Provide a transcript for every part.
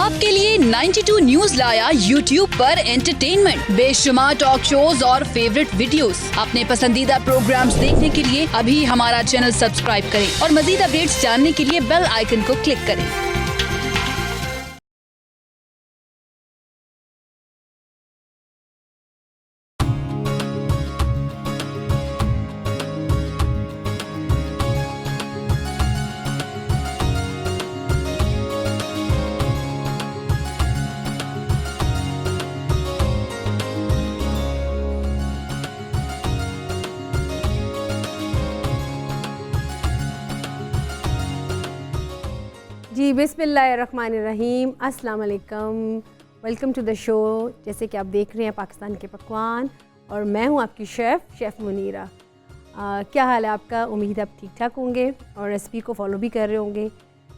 आपके लिए 92 न्यूज लाया यूट्यूब पर एंटरटेनमेंट, बेशुमार टॉक शोज और फेवरेट वीडियोस। अपने पसंदीदा प्रोग्राम्स देखने के लिए अभी हमारा चैनल सब्सक्राइब करें और मजीद अपडेट्स जानने के लिए बेल आइकन को क्लिक करें। जी बिस्मिल्लाहिर्रहमानिर्रहीम, अस्सलाम वालेकुम, वेलकम टू द शो। जैसे कि आप देख रहे हैं पाकिस्तान के पकवान और मैं हूं आपकी शेफ़ मुनीरा। क्या हाल है आपका? उम्मीद है आप ठीक ठाक होंगे और रेसिपी को फॉलो भी कर रहे होंगे।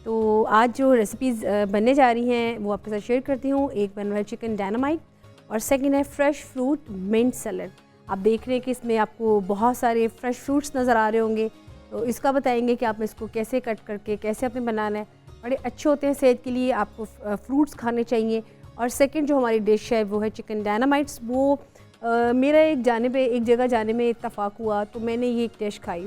तो आज जो रेसिपीज़ बनने जा रही हैं वो आपके साथ शेयर करती हूँ। एक बन रहा है चिकन डायनामाइट और सेकंड है फ्रेश फ्रूट मिंट सैलड। आप देख रहे हैं कि इसमें आपको बहुत सारे फ्रेश फ्रूट्स नज़र आ रहे होंगे, तो इसका बताएंगे कि आप इसको कैसे कट करके कैसे आपने बनाना है। बड़े अच्छे होते हैं सेहत के लिए, आपको फ्रूट्स खाने चाहिए। और सेकंड जो हमारी डिश है वो है चिकन डायनामाइट्स। वो मेरा एक जगह जाने में इत्तफाक हुआ तो मैंने ये एक डिश खाई,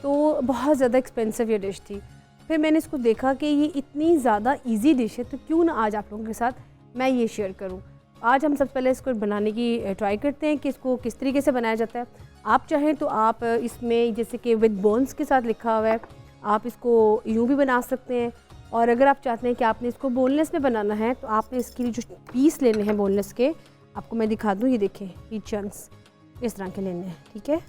तो बहुत ज़्यादा एक्सपेंसिव ये डिश थी। फिर मैंने इसको देखा कि ये इतनी ज़्यादा इजी डिश है, तो क्यों ना आज आप लोगों के साथ मैं ये शेयर करूँ। आज हम सबसे पहले इसको बनाने की ट्राई करते हैं कि इसको किस तरीके से बनाया जाता है। आप चाहें तो आप इसमें जैसे कि विद बोन्स के साथ लिखा हुआ है, आप इसको यूँ भी बना सकते हैं। और अगर आप चाहते हैं कि आपने इसको बोनलेस में बनाना है तो आपने इसके लिए जो पीस लेने हैं बोनलेस के, आपको मैं दिखा दूँ, ये देखें, ये चंक्स इस तरह के लेने हैं, ठीक है।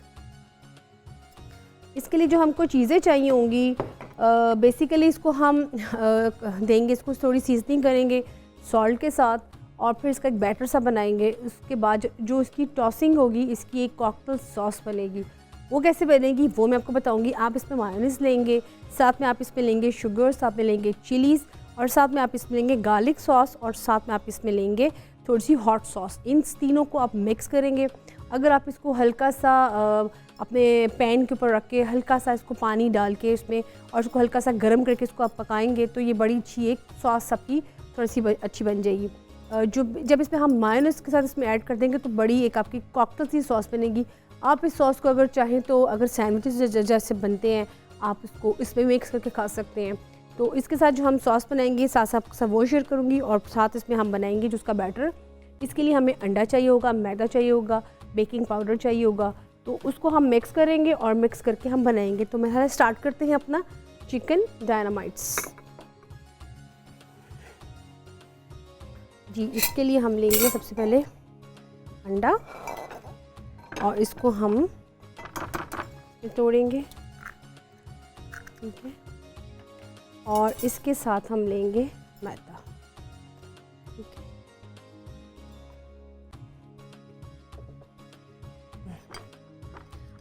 इसके लिए जो हमको चीज़ें चाहिए होंगी, बेसिकली इसको हम देंगे, इसको थोड़ी सीजनिंग करेंगे सॉल्ट के साथ और फिर इसका एक बैटर सा बनाएंगे। उसके बाद जो इसकी टॉसिंग होगी, इसकी एक कॉकटेल सॉस बनेगी। वो कैसे बनेगी वो मैं आपको बताऊंगी। आप इसमें मायोनीज़ लेंगे, साथ में आप इसमें लेंगे शुगर, साथ में लेंगे चिलीज़ और साथ में आप इसमें लेंगे गार्लिक सॉस और साथ में आप इसमें लेंगे थोड़ी सी हॉट सॉस। इन तीनों को आप मिक्स करेंगे। अगर आप इसको हल्का सा अपने पैन के ऊपर रख के हल्का सा इसको पानी डाल के इसमें और इसको हल्का सा गर्म करके इसको आप पकाएंगे तो ये बड़ी अच्छी एक सॉस आपकी थोड़ी सी अच्छी बन जाएगी। जब इसमें हम मायोनीज़ के साथ इसमें ऐड कर देंगे तो बड़ी एक आपकी कॉकटेल सी सॉस बनेगी। आप इस सॉस को अगर चाहें तो अगर सैंडविचेस जैसे बनते हैं आप इसको इसमें मिक्स करके खा सकते हैं। तो इसके साथ जो हम सॉस बनाएंगे साथ साथ वो शेयर करूँगी और साथ इसमें हम बनाएंगे जो उसका बैटर। इसके लिए हमें अंडा चाहिए होगा, मैदा चाहिए होगा, बेकिंग पाउडर चाहिए होगा। तो उसको हम मिक्स करेंगे और मिक्स करके हम बनाएंगे। तो मैं स्टार्ट करते हैं अपना चिकन डायनामाइट्स। जी इसके लिए हम लेंगे सबसे पहले अंडा और इसको हम तोड़ेंगे, ठीक है। और इसके साथ हम लेंगे मैदा, ठीक है।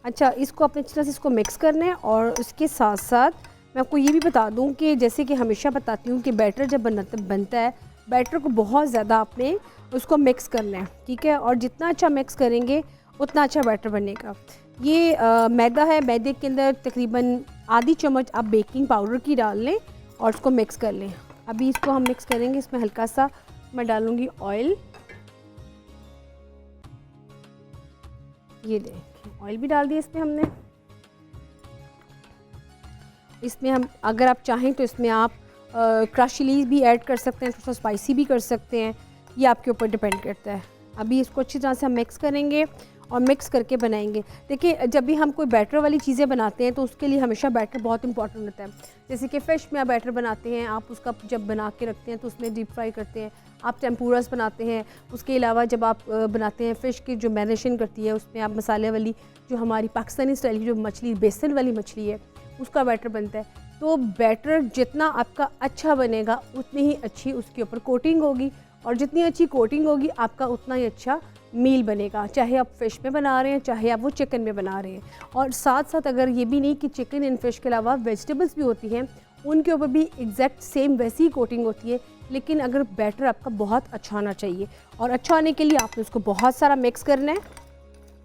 अच्छा, इसको अपने अच्छी तरह से इसको मिक्स करना है। और उसके साथ साथ मैं आपको ये भी बता दूं कि जैसे कि हमेशा बताती हूँ कि बैटर जब बनता है, बैटर को बहुत ज़्यादा आपने उसको मिक्स करना है, ठीक है। और जितना अच्छा मिक्स करेंगे उतना अच्छा बैटर बनेगा। ये मैदा है, मैदे के अंदर तकरीबन आधी चम्मच आप बेकिंग पाउडर की डाल लें और उसको मिक्स कर लें। अभी इसको हम मिक्स करेंगे। इसमें हल्का सा मैं डालूँगी ऑयल, ये देखें ऑयल भी डाल दिया इसमें हमने। इसमें हम अगर आप चाहें तो इसमें आप क्रश चिलीज भी ऐड कर सकते हैं, थोड़ा स्पाइसी भी कर सकते हैं, ये आपके ऊपर डिपेंड करता है। अभी इसको अच्छी तरह से हम मिक्स करेंगे और मिक्स करके बनाएंगे। देखिए जब भी हम कोई बैटर वाली चीज़ें बनाते हैं तो उसके लिए हमेशा बैटर बहुत इंपॉर्टेंट होता है। जैसे कि फ़िश में आप बैटर बनाते हैं, आप उसका जब बना के रखते हैं तो उसमें डीप फ्राई करते हैं, आप टेम्पूरास बनाते हैं। उसके अलावा जब आप बनाते हैं फ़िश की जो मैरिनेशन करती है उसमें आप मसाले वाली जो हमारी पाकिस्तानी स्टाइल की जो मछली, बेसन वाली मछली है, उसका बैटर बनता है। तो बैटर जितना आपका अच्छा बनेगा उतनी ही अच्छी उसके ऊपर कोटिंग होगी और जितनी अच्छी कोटिंग होगी आपका उतना ही अच्छा मील बनेगा, चाहे आप फ़िश में बना रहे हैं चाहे आप वो चिकन में बना रहे हैं। और साथ साथ अगर ये भी नहीं कि चिकन एंड फ़िश के अलावा वेजिटेबल्स भी होती हैं, उनके ऊपर भी एग्जैक्ट सेम वैसी ही कोटिंग होती है। लेकिन अगर बैटर आपका बहुत अच्छा होना चाहिए और अच्छा होने के लिए आपने उसको बहुत सारा मिक्स करना है।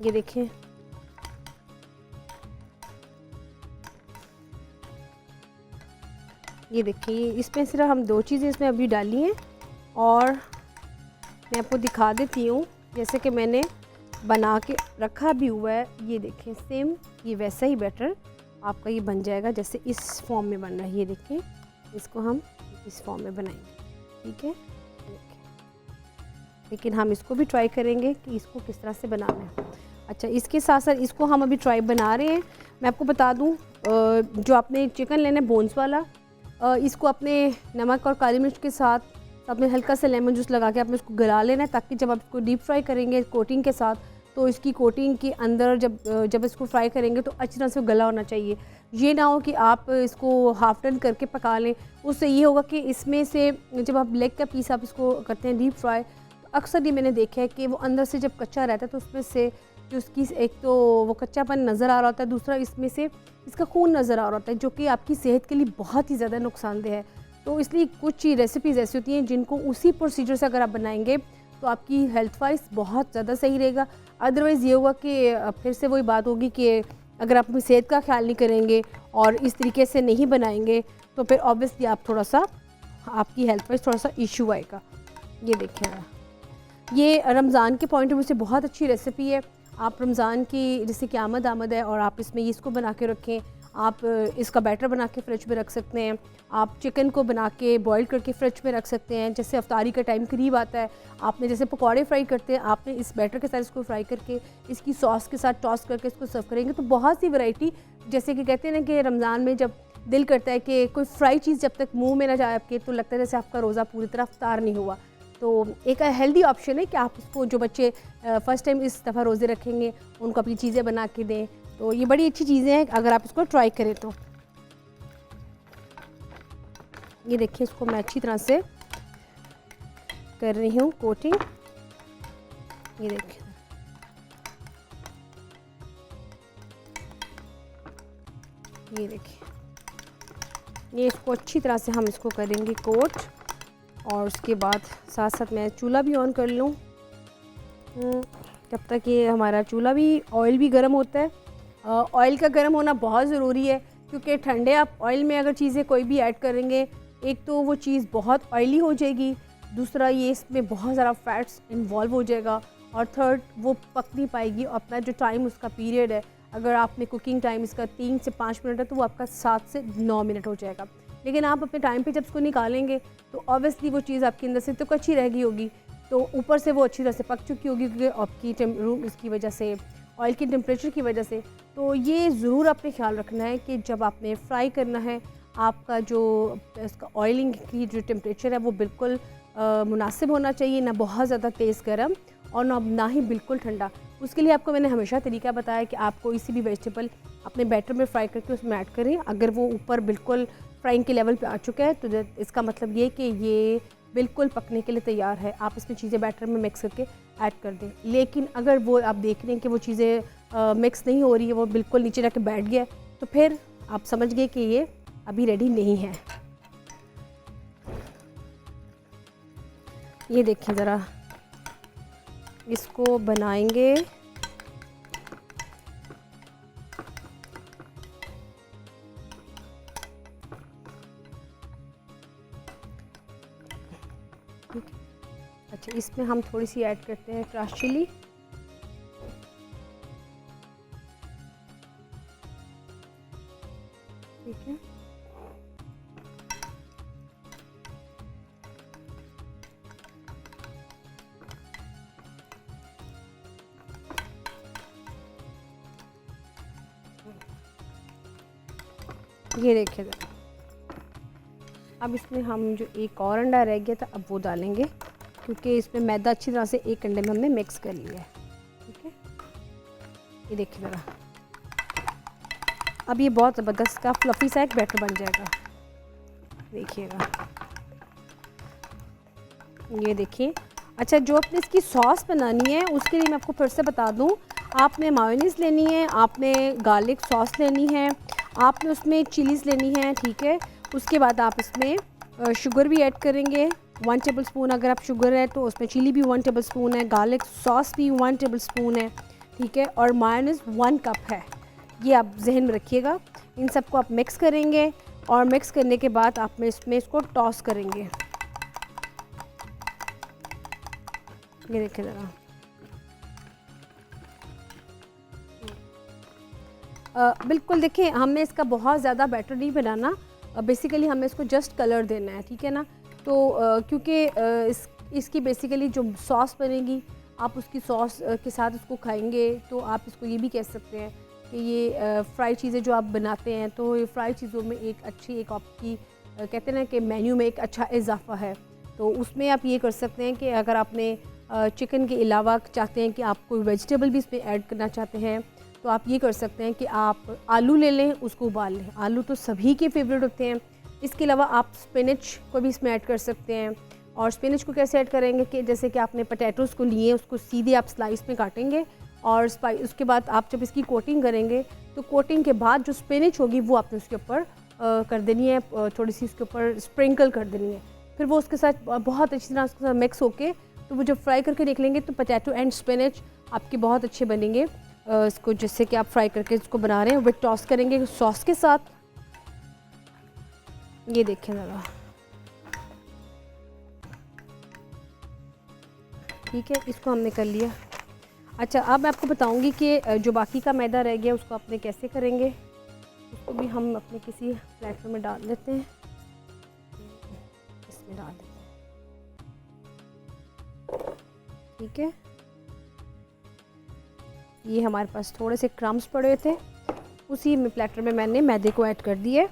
ये देखिए ये देखिए इसमें सिर्फ हम दो चीज़ें इसमें अभी डाली हैं, और मैं आपको दिखा देती हूँ जैसे कि मैंने बना के रखा भी हुआ है। ये देखें सेम ये वैसा ही बैटर आपका ये बन जाएगा जैसे इस फॉर्म में बन रहा है। ये देखें इसको हम इस फॉर्म में बनाएंगे, ठीक है। लेकिन हम इसको भी ट्राई करेंगे कि इसको किस तरह से बनाना है। अच्छा, इसके साथ साथ इसको हम अभी ट्राई बना रहे हैं। मैं आपको बता दूं, जो आपने चिकन लेना है बोन्स वाला, इसको अपने नमक और काली मिर्च के साथ आपने हल्का सा लेमन जूस लगा के आपने इसको गला लेना है, ताकि जब आप इसको डीप फ्राई करेंगे कोटिंग के साथ, तो इसकी कोटिंग के अंदर जब इसको फ्राई करेंगे तो अच्छी तरह से गला होना चाहिए। ये ना हो कि आप इसको हाफ टर्न करके पका लें, उससे ये होगा कि इसमें से जब आप लेग का पीस आप इसको करते हैं डीप फ्राई, तो अक्सर ये मैंने देखा है कि वो अंदर से जब कच्चा रहता है तो उसमें से जो उसकी एक तो वो कच्चापन नज़र आ रहा होता है, दूसरा इसमें से इसका खून नज़र आ रहा होता है, जो कि आपकी सेहत के लिए बहुत ही ज़्यादा नुकसानदेह है। तो इसलिए कुछ रेसिपीज़ ऐसी होती हैं जिनको उसी प्रोसीजर से अगर आप बनाएंगे तो आपकी हेल्थ वाइज बहुत ज़्यादा सही रहेगा। अदरवाइज़ ये होगा कि फिर से वही बात होगी कि अगर आप अपनी सेहत का ख्याल नहीं करेंगे और इस तरीके से नहीं बनाएंगे तो फिर ऑब्वियसली आप थोड़ा सा आपकी हेल्थ वाइज थोड़ा सा इशू आएगा। ये देखिएगा, ये रमज़ान के पॉइंट ऑफ व्यू से बहुत अच्छी रेसिपी है। आप रमज़ान की जैसे कि आमद है और आप इसमें इसको बना के रखें, आप इसका बैटर बना के फ्रिज में रख सकते हैं, आप चिकन को बना के बॉईल करके फ्रिज में रख सकते हैं। जैसे अफ्तारी का टाइम करीब आता है, आपने जैसे पकौड़े फ्राई करते हैं, आपने इस बैटर के साथ इसको फ्राई करके इसकी सॉस के साथ टॉस करके इसको सर्व करेंगे तो बहुत सी वैरायटी, जैसे कि कहते हैं ना कि रमज़ान में जब दिल करता है कि कोई फ्राई चीज़ जब तक मुँह में ना जाए आपके, तो लगता है जैसे आपका रोज़ा पूरी तरह अफ्तार नहीं हुआ। तो एक हेल्दी ऑप्शन है कि आप उसको, जो बच्चे फ़र्स्ट टाइम इस दफ़ा रोज़े रखेंगे उनको अपनी चीज़ें बना के दें, तो ये बड़ी अच्छी चीज़ें हैं अगर आप इसको ट्राई करें तो। ये देखिए, इसको मैं अच्छी तरह से कर रही हूँ कोटिंग। ये देखिए, ये देखिए, ये इसको अच्छी तरह से हम इसको करेंगे कोट, और उसके बाद साथ साथ मैं चूल्हा भी ऑन कर लूँ जब तक ये हमारा चूल्हा भी ऑयल भी गर्म होता है। ऑयल का गर्म होना बहुत ज़रूरी है, क्योंकि ठंडे आप ऑयल में अगर चीज़ें कोई भी ऐड करेंगे, एक तो वो चीज़ बहुत ऑयली हो जाएगी, दूसरा ये इसमें बहुत ज़्यादा फैट्स इन्वॉल्व हो जाएगा, और थर्ड वो पक नहीं पाएगी। अपना जो टाइम उसका पीरियड है, अगर आपने कुकिंग टाइम इसका 3 से 5 मिनट है तो वो आपका 7 से 9 मिनट हो जाएगा। लेकिन आप अपने टाइम पे जब इसको निकालेंगे तो ऑब्वियसली वो चीज़ आपके अंदर से तो कच्ची रह गई होगी, तो ऊपर से वो अच्छी तरह से पक चुकी होगी, क्योंकि आपकी रूम इसकी वजह से, ऑयल की टेम्परेचर की वजह से। तो ये ज़रूर आपने ख्याल रखना है कि जब आपने फ्राई करना है, आपका जो इसका ऑयलिंग की जो टेम्परेचर है वो बिल्कुल मुनासिब होना चाहिए, ना बहुत ज़्यादा तेज़ गर्म और ना ही बिल्कुल ठंडा। उसके लिए आपको मैंने हमेशा तरीका बताया कि आप कोई सी भी वेजिटेबल अपने बैटर में फ्राई करके उसमें ऐड करें। अगर वो ऊपर बिल्कुल फ्राइंग के लेवल पे आ चुका है तो इसका मतलब ये कि ये बिल्कुल पकने के लिए तैयार है, आप इसमें चीज़ें बैटर में मिक्स करके ऐड कर दें। लेकिन अगर वो आप देख रहे हैं कि वो चीज़ें मिक्स नहीं हो रही है, वो बिल्कुल नीचे जाके बैठ गया, तो फिर आप समझ गए कि ये अभी रेडी नहीं है। ये देखिए ज़रा, इसको बनाएंगे ठीक है। अच्छा, इसमें हम थोड़ी सी ऐड करते हैं क्रश चिली। ठीक है, ये देखिए ज़रा, अब इसमें हम जो एक और अंडा रह गया था अब वो डालेंगे, क्योंकि इसमें मैदा अच्छी तरह से एक अंडे में हमने मिक्स कर लिया है। ठीक है, ये देखिए ज़रा, अब ये बहुत ज़बरदस्त का फ्लफ़ी सा एक बैटर बन जाएगा। देखिएगा, ये देखिए। अच्छा, जो आपने इसकी सॉस बनानी है उसके लिए मैं आपको फिर से बता दूं, आपने मायोनीज़ लेनी है, आपने गार्लिक सॉस लेनी है, आपने उसमें चिलीज़ लेनी है। ठीक है, उसके बाद आप इसमें शुगर भी ऐड करेंगे 1 टेबल स्पून। अगर आप शुगर है तो उसमें चिली भी 1 टेबल स्पून है, गार्लिक सॉस भी 1 टेबल स्पून है। ठीक है, और मायोनीज़ 1 कप है, ये आप जहन में रखिएगा। इन सबको आप मिक्स करेंगे और मिक्स करने के बाद आप इसमें इसको टॉस करेंगे। ये देखिए ज़रा, बिल्कुल देखिए, हमें इसका बहुत ज़्यादा बैटर नहीं बनाना, बेसिकली हमें इसको जस्ट कलर देना है, ठीक है ना। तो क्योंकि इसकी बेसिकली जो सॉस बनेगी, आप उसकी सॉस के साथ इसको खाएंगे, तो आप इसको ये भी कह सकते हैं कि ये फ्राई चीज़ें जो आप बनाते हैं, तो ये फ्राई चीज़ों में एक अच्छी, एक आपकी कहते हैं ना कि मेन्यू में एक अच्छा इजाफा है। तो उसमें आप ये कर सकते हैं कि अगर आपने चिकन के अलावा चाहते हैं कि आप कोई वेजिटेबल भी इसमें ऐड करना चाहते हैं, तो आप ये कर सकते हैं कि आप आलू ले लें, उसको उबाल लें। आलू तो सभी के फेवरेट होते हैं। इसके अलावा आप स्पिनच को भी इसमें ऐड कर सकते हैं। और स्पिनच को कैसे ऐड करेंगे कि जैसे कि आपने पोटैटोज़ को लिए, उसको सीधे आप स्लाइस में काटेंगे और उसके बाद आप जब इसकी कोटिंग करेंगे, तो कोटिंग के बाद जो स्पिनच होगी वो आपने उसके ऊपर कर देनी है, थोड़ी सी उसके ऊपर स्प्रिंकल कर देनी है। फिर वो उसके साथ बहुत अच्छी तरह उसके साथ मिक्स होके, तो वो जब फ्राई करके निकलेंगे तो पोटैटो एंड स्पिनच आपके बहुत अच्छे बनेंगे। इसको जैसे कि आप फ्राई करके इसको बना रहे हैं, विद टॉस करेंगे सॉस के साथ। ये देखें ज़रा, ठीक है, इसको हमने कर लिया। अच्छा, अब मैं आपको बताऊंगी कि जो बाकी का मैदा रह गया उसको अपने कैसे करेंगे। उसको भी हम अपने किसी प्लेटर में डाल लेते हैं, इसमें डाल देते हैं, ठीक है। ये हमारे पास थोड़े से क्रम्स पड़े हुए थे, उसी में प्लेटर में मैंने मैदे को ऐड कर दिया।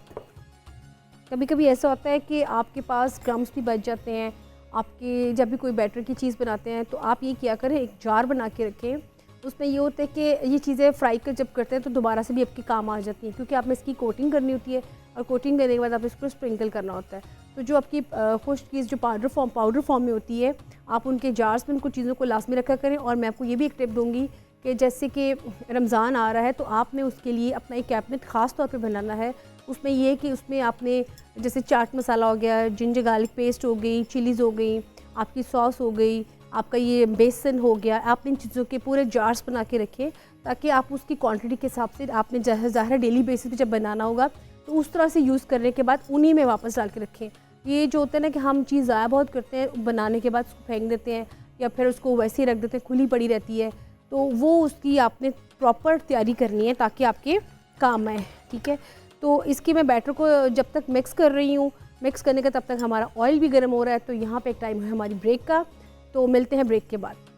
कभी कभी ऐसा होता है कि आपके पास क्रम्स भी बच जाते हैं, आपके जब भी कोई बैटर की चीज़ बनाते हैं तो आप ये किया करें, एक जार बना के रखें। उसमें ये होता है कि ये चीज़ें फ्राई कर जब करते हैं तो दोबारा से भी आपके काम आ जाती हैं, क्योंकि आपने इसकी कोटिंग करनी होती है और कोटिंग करने के बाद आप इसको स्प्रिंकल करना होता है। तो जो आपकी खुश्क चीज़ जो पाउडर फॉर्म में होती है, आप उनके जार्स में उनको चीज़ों को लाजमी रखा करें। और मैं आपको ये भी एक टिप दूँगी कि जैसे कि रमज़ान आ रहा है, तो आपने उसके लिए अपना एक कैबिनेट ख़ास तौर पे बनाना है। उसमें ये कि उसमें आपने जैसे चाट मसाला हो गया, जिंजर गार्लिक पेस्ट हो गई, चिलीज़ हो गई, आपकी सॉस हो गई, आपका ये बेसन हो गया, आप इन चीज़ों के पूरे जार्स बना के रखें, ताकि आप उसकी क्वांटिटी के हिसाब से आपने ज़ाहिर डेली बेसिस पे जब बनाना होगा तो उस तरह से यूज़ करने के बाद उन्हीं में वापस डाल के रखें। ये जो होता है ना कि हम चीज़ ज़ाया बहुत करते हैं, बनाने के बाद उसको फेंक देते हैं या फिर उसको वैसे ही रख देते हैं, खुली पड़ी रहती है, तो वो उसकी आपने प्रॉपर तैयारी करनी है ताकि आपके काम आए, ठीक है। तो इसकी मैं बैटर को जब तक मिक्स कर रही हूँ, मिक्स करने का तब तक हमारा ऑयल भी गर्म हो रहा है। तो यहाँ पे एक टाइम है हमारी ब्रेक का, तो मिलते हैं ब्रेक के बाद।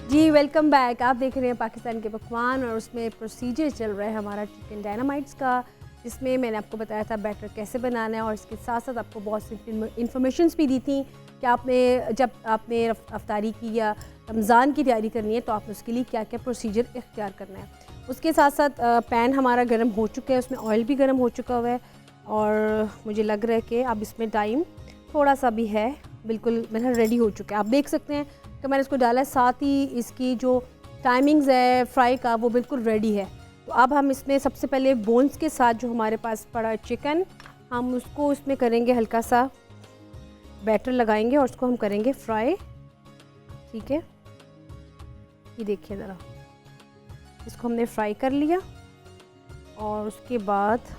जी वेलकम बैक। आप देख रहे हैं पाकिस्तान के पकवान और उसमें प्रोसीजर चल रहा है हमारा चिकन डायनामाइट्स का, जिसमें मैंने आपको बताया था बैटर कैसे बनाना है और इसके साथ साथ आपको बहुत सी इन्फॉर्मेशंस भी दी थी कि आपने जब आपने अफ्तारी की या रमज़ान की तैयारी करनी है तो आपने उसके लिए क्या क्या प्रोसीजर इख्तियार करना है। उसके साथ साथ पैन हमारा गर्म हो चुका है, उसमें ऑयल भी गर्म हो चुका हुआ है और मुझे लग रहा है कि अब इसमें टाइम थोड़ा सा भी है, बिल्कुल मेरा रेडी हो चुका है। आप देख सकते हैं कि मैंने इसको डाला है, साथ ही इसकी जो टाइमिंग्स है फ्राई का वो बिल्कुल रेडी है। तो अब हम इसमें सबसे पहले बोन्स के साथ जो हमारे पास पड़ा चिकन, हम उसको इसमें करेंगे, हल्का सा बैटर लगाएंगे और उसको हम करेंगे फ्राई, ठीक है। ये देखिए ज़रा, इसको हमने फ्राई कर लिया और उसके बाद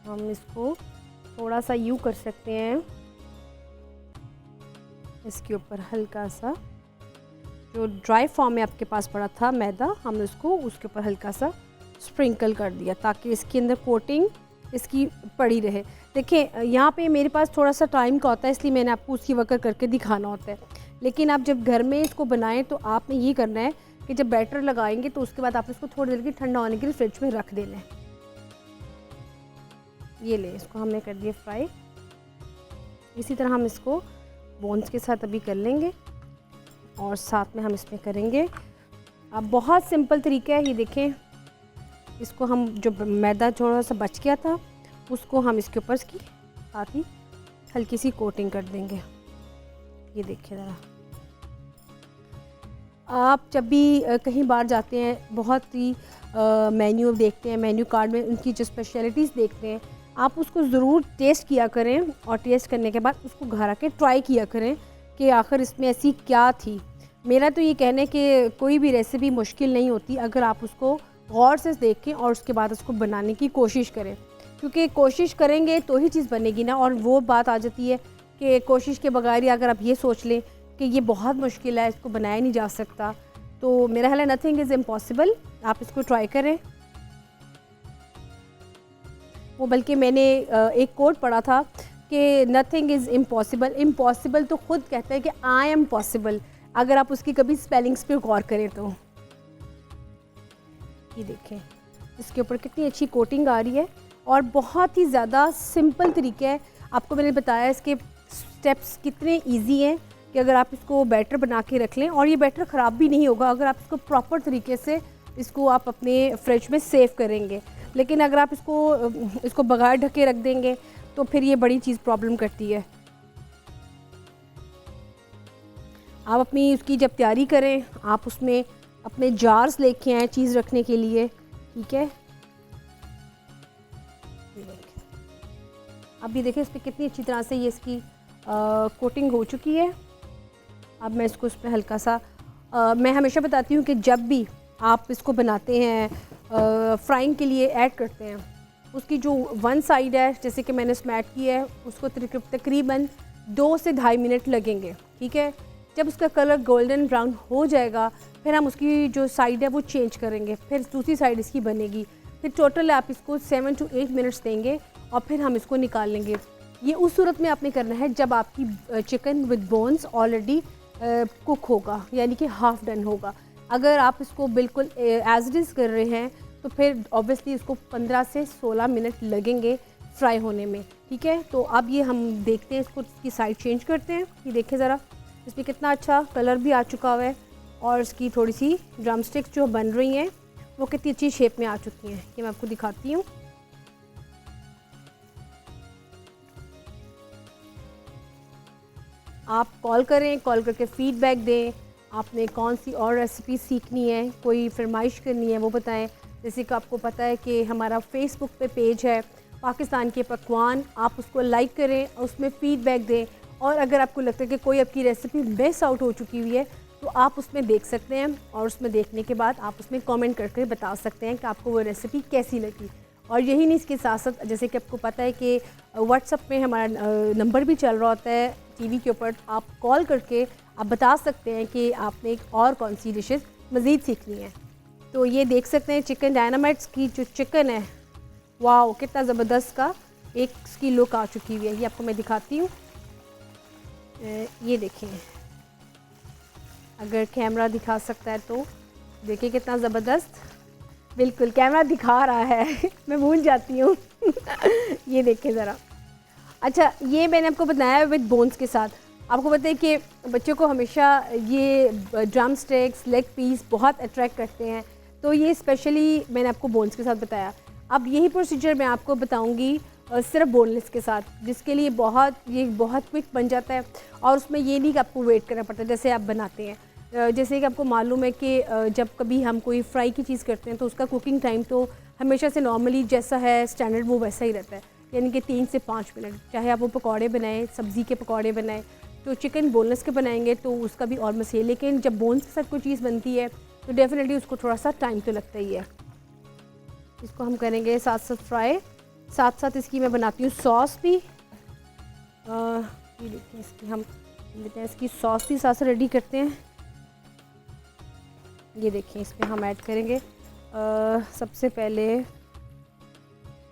हम इसको थोड़ा सा यूँ कर सकते हैं, इसके ऊपर हल्का सा जो ड्राई फॉर्म में आपके पास पड़ा था मैदा, हमने उसको उसके ऊपर हल्का सा स्प्रिंकल कर दिया ताकि इसके अंदर कोटिंग इसकी पड़ी रहे। देखिए यहाँ पे मेरे पास थोड़ा सा टाइम का होता है, इसलिए मैंने आपको उसकी वक्त करके दिखाना होता है, लेकिन आप जब घर में इसको बनाएं तो आपने ये करना है कि जब बैटर लगाएंगे तो उसके बाद आप इसको थोड़ी देर के ठंडा होने के लिए फ्रिज में रख देना है। ये ले, इसको हमने कर दिया फ्राई। इसी तरह हम इसको बोन्स के साथ अभी कर लेंगे और साथ में हम इसमें करेंगे, अब बहुत सिंपल तरीका है। ये देखें, इसको हम जो मैदा थोड़ा सा बच गया था उसको हम इसके ऊपर इसकी साथ ही हल्की सी कोटिंग कर देंगे। ये देखिए ज़रा, आप जब भी कहीं बाहर जाते हैं बहुत ही मेन्यू देखते हैं, मेन्यू कार्ड में उनकी जो स्पेशलिटीज़ देखते हैं, आप उसको ज़रूर टेस्ट किया करें और टेस्ट करने के बाद उसको घर आके ट्राई किया करें कि आखिर इसमें ऐसी क्या थी। मेरा तो ये कहना है कि कोई भी रेसिपी मुश्किल नहीं होती अगर आप उसको गौर से देखें और उसके बाद उसको बनाने की कोशिश करें, क्योंकि कोशिश करेंगे तो ही चीज़ बनेगी ना। और वो बात आ जाती है कि कोशिश के बगैर ही अगर आप ये सोच लें कि ये बहुत मुश्किल है, इसको बनाया नहीं जा सकता, तो मेरा ख्याल है नथिंग इज़ इम्पॉसिबल। आप इसको ट्राई करें। वो बल्कि मैंने एक कोट पढ़ा था कि नथिंग इज़ इम्पॉसिबल, इम्पॉसिबल तो खुद कहता है कि आई एम पॉसिबल, अगर आप उसकी कभी स्पेलिंग्स पे गौर करें तो। ये देखें इसके ऊपर कितनी अच्छी कोटिंग आ रही है और बहुत ही ज़्यादा सिंपल तरीका है। आपको मैंने बताया इसके स्टेप्स कितने इजी हैं कि अगर आप इसको बैटर बना के रख लें, और ये बैटर ख़राब भी नहीं होगा अगर आप इसको प्रॉपर तरीके से इसको आप अपने फ्रिज में सेव करेंगे। लेकिन अगर आप इसको बगैर ढके रख देंगे तो फिर ये बड़ी चीज़ प्रॉब्लम करती है। आप अपनी उसकी जब तैयारी करें, आप उसमें अपने जार्स लेके आएँ चीज़ रखने के लिए, ठीक है। अब ये देखें इस पर कितनी अच्छी तरह से ये इसकी कोटिंग हो चुकी है। अब मैं इसको उस पर हल्का सा मैं हमेशा बताती हूँ कि जब भी आप इसको बनाते हैं फ्राइंग के लिए ऐड करते हैं, उसकी जो वन साइड है जैसे कि मैंने इसमें ऐड किया है उसको तकरीबन 2 से 2.5 मिनट लगेंगे, ठीक है। जब उसका कलर गोल्डन ब्राउन हो जाएगा फिर हम उसकी जो साइड है वो चेंज करेंगे, फिर दूसरी साइड इसकी बनेगी। फिर टोटल आप इसको 7 to 8 मिनट्स देंगे और फिर हम इसको निकाल लेंगे। ये उस सूरत में आपने करना है जब आपकी chicken with bones already cook होगा, यानी कि हाफ डन होगा। अगर आप इसको बिल्कुल एज इट इज़ कर रहे हैं तो फिर ऑब्वियसली इसको 15 से 16 मिनट लगेंगे फ्राई होने में, ठीक है। तो अब ये हम देखते हैं, इसको इसकी साइड चेंज करते हैं। ये देखें ज़रा, इसमें कितना अच्छा कलर भी आ चुका हुआ है और इसकी थोड़ी सी ड्रम स्टिक्स जो बन रही हैं वो कितनी अच्छी शेप में आ चुकी हैं। ये मैं आपको दिखाती हूँ। आप कॉल करें, कॉल करके फ़ीडबैक दें, आपने कौन सी और रेसिपी सीखनी है, कोई फरमाइश करनी है वो बताएं। जैसे कि आपको पता है कि हमारा फेसबुक पे पेज है पाकिस्तान के पकवान, आप उसको लाइक करें और उसमें फ़ीडबैक दें। और अगर आपको लगता है कि कोई आपकी रेसिपी मिस आउट हो चुकी हुई है तो आप उसमें देख सकते हैं और उसमें देखने के बाद आप उसमें कमेंट करके बता सकते हैं कि आपको वो रेसिपी कैसी लगी। और यही नहीं, इसके साथ साथ जैसे कि आपको पता है कि व्हाट्सएप में हमारा नंबर भी चल रहा होता है टीवी के ऊपर, आप कॉल करके आप बता सकते हैं कि आपने एक और कौन सी डिशेस मज़ीद सीखनी है। तो ये देख सकते हैं चिकन डायनामाइट्स की जो चिकन है, वाह कितना ज़बरदस्त का एक इसकी लुक आ चुकी हुई है। ये आपको मैं दिखाती हूँ। ये देखें, अगर कैमरा दिखा सकता है तो देखिए कितना ज़बरदस्त। बिल्कुल कैमरा दिखा रहा है मैं भूल जाती हूँ ये देखें ज़रा। अच्छा, ये मैंने आपको बताया विद बोन्स के साथ। आपको पता है कि बच्चों को हमेशा ये ड्रम स्टिक्स, लेग पीस बहुत अट्रैक्ट करते हैं, तो ये स्पेशली मैंने आपको बोन्स के साथ बताया। अब यही प्रोसीजर मैं आपको बताऊंगी सिर्फ बोनलेस के साथ, जिसके लिए ये बहुत क्विक बन जाता है और उसमें ये नहीं कि आपको वेट करना पड़ता है जैसे आप बनाते हैं। जैसे कि आपको मालूम है कि जब कभी हम कोई फ्राई की चीज़ करते हैं तो उसका कुकिंग टाइम तो हमेशा से नॉर्मली जैसा है स्टैंडर्ड वो वैसा ही रहता है, यानी कि 3 से 5 मिनट। चाहे आप वो पकौड़े बनाएं, सब्ज़ी के पकौड़े बनाएं, तो चिकन बोनलेस के बनाएंगे तो उसका भी और मसले। लेकिन जब बोन्स के साथ कोई चीज़ बनती है तो डेफिनेटली उसको थोड़ा सा टाइम तो लगता ही है। इसको हम करेंगे साथ साथ फ्राई, साथ साथ इसकी मैं बनाती हूँ सॉस भी। ये देखिए, इसकी हम लेते हैं, इसकी सॉस भी साथ साथ रेडी करते हैं। ये देखिए, इसमें हम ऐड करेंगे सबसे पहले